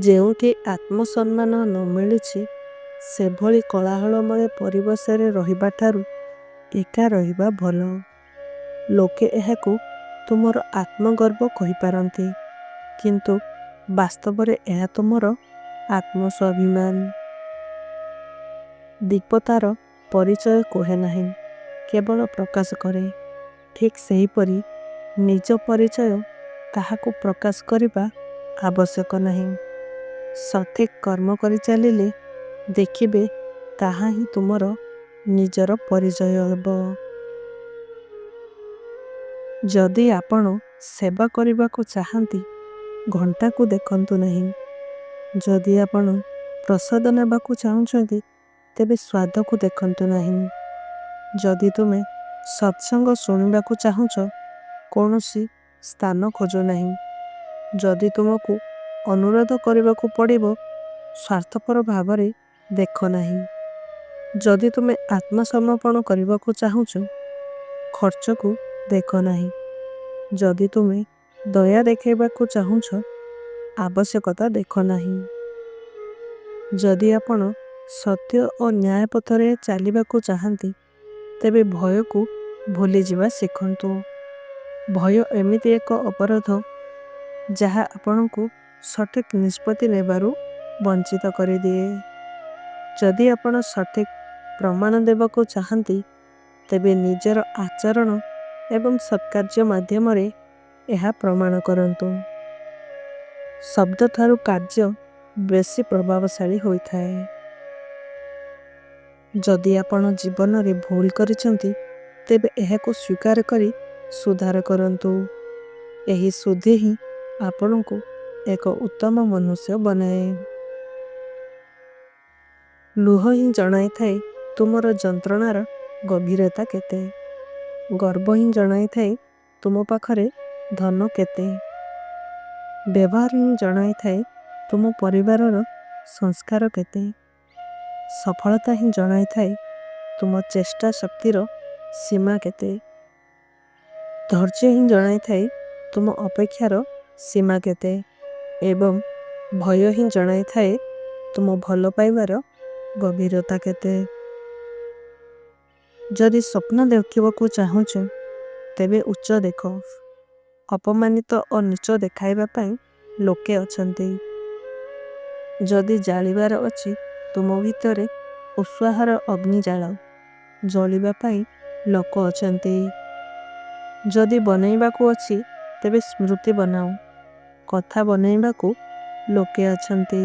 ଯେଉଁଠି ଆତ୍ମସମ୍ମାନ ନ ମିଳୁଛି ସେଭଳି କୋଳାହଳମୟ ପରିବେଶରେ ରହିବାଠାରୁ ଏକା ରହିବା ଭଲ। ଲୋକେ ଏହାକୁ ତୁମର ଆତ୍ମଗର୍ବ କହିପାରନ୍ତି, କିନ୍ତୁ ବାସ୍ତବରେ ଏହା ତୁମର ଆତ୍ମସ୍ୱାଭିମାନ। ଦୀପ ତାର ପରିଚୟ କୁହେ ନାହିଁ, କେବଳ ପ୍ରକାଶ କରେ। ଠିକ୍ ସେହିପରି ନିଜ ପରିଚୟ କାହାକୁ ପ୍ରକାଶ କରିବା ଆବଶ୍ୟକ ନାହିଁ। ସଠିକ୍ କର୍ମ କରି ଚାଲିଲେ ଦେଖିବେ ତାହା ହିଁ ତୁମର ନିଜର ପରିଚୟ ହେବ। ଯଦି ଆପଣ ସେବା କରିବାକୁ ଚାହାନ୍ତି, ଘଣ୍ଟାକୁ ଦେଖନ୍ତୁ ନାହିଁ। ଯଦି ଆପଣ ପ୍ରସାଦ ନେବାକୁ ଚାହୁଁଛନ୍ତି, ତେବେ ସ୍ୱାଦକୁ ଦେଖନ୍ତୁ ନାହିଁ। ଯଦି ତୁମେ ସତ୍ସଙ୍ଗ ଶୁଣିବାକୁ ଚାହୁଁଛ, କୌଣସି ସ୍ଥାନ ଖୋଜ ନାହିଁ। ଯଦି ତୁମକୁ ଅନୁରୋଧ କରିବାକୁ ପଡ଼ିବ, ସ୍ୱାର୍ଥପର ଭାବରେ ଦେଖ ନାହିଁ। ଯଦି ତୁମେ ଆତ୍ମସମର୍ପଣ କରିବାକୁ ଚାହୁଁଛ, ଖର୍ଚ୍ଚକୁ ଦେଖ ନାହିଁ। ଯଦି ତୁମେ ଦୟା ଦେଖାଇବାକୁ ଚାହୁଁଛ, ଆବଶ୍ୟକତା ଦେଖ ନାହିଁ। ଯଦି ଆପଣ ସତ୍ୟ ଓ ନ୍ୟାୟ ପଥରେ ଚାଲିବାକୁ ଚାହାନ୍ତି, ତେବେ ଭୟକୁ ଭୁଲିଯିବା ଶିଖନ୍ତୁ। ଭୟ ଏମିତି ଏକ ଅପରାଧ ଯାହା ଆପଣଙ୍କୁ ସଠିକ୍ ନିଷ୍ପତ୍ତି ନେବାରୁ ବଞ୍ଚିତ କରିଦିଏ। ଯଦି ଆପଣ ସଠିକ୍ ପ୍ରମାଣ ଦେବାକୁ ଚାହାନ୍ତି, ତେବେ ନିଜର ଆଚରଣ ଏବଂ ସତ୍କାର୍ଯ୍ୟ ମାଧ୍ୟମରେ ଏହା ପ୍ରମାଣ କରନ୍ତୁ। ଶବ୍ଦଠାରୁ କାର୍ଯ୍ୟ ବେଶୀ ପ୍ରଭାବଶାଳୀ ହୋଇଥାଏ। ଯଦି ଆପଣ ଜୀବନରେ ଭୁଲ କରିଛନ୍ତି, ତେବେ ଏହାକୁ ସ୍ୱୀକାର କରି ସୁଧାର କରନ୍ତୁ। ଏହି ଶୁଦ୍ଧି ହିଁ ଆପଣଙ୍କୁ ଏକ ଉତ୍ତମ ମନୁଷ୍ୟ ବନାଏ। ଲୁହ ହିଁ ଜଣାଇଥାଏ ତୁମର ଯନ୍ତ୍ରଣାର ଗଭୀରତା କେତେ। ଗର୍ବ ହିଁ ଜଣାଇଥାଏ ତୁମ ପାଖରେ ଧନ କେତେ। ବ୍ୟବହାର ହିଁ ଜଣାଇଥାଏ ତୁମ ପରିବାରର ସଂସ୍କାର କେତେ। ସଫଳତା ହିଁ ଜଣାଇଥାଏ ତୁମ ଚେଷ୍ଟା ଶକ୍ତିର ସୀମା କେତେ। ଧୈର୍ଯ୍ୟ ହିଁ ଜଣାଇଥାଏ ତୁମ ଅପେକ୍ଷାର ସୀମା କେତେ। ଏବଂ ଭୟ ହିଁ ଜଣାଇଥାଏ ତୁମ ଭଲ ପାଇବାର ଗଭୀରତା କେତେ। ଯଦି ସ୍ୱପ୍ନ ଦେଖିବାକୁ ଚାହୁଁଛ, ତେବେ ଉଚ୍ଚ ଦେଖ। ଅପମାନିତ ଓ ନୀଚ ଦେଖାଇବା ପାଇଁ ଲୋକେ ଅଛନ୍ତି। ଯଦି ଜାଳିବାର ଅଛି, ତୁମ ଭିତରେ ଉତ୍ସାହର ଅଗ୍ନି ଜାଳ। ଜଳିବା ପାଇଁ ଲୋକ ଅଛନ୍ତି। ଯଦି ବନେଇବାକୁ ଅଛି, ତେବେ ସ୍ମୃତି ବନାଅ। କଥା ବନେଇବାକୁ ଲୋକେ ଅଛନ୍ତି।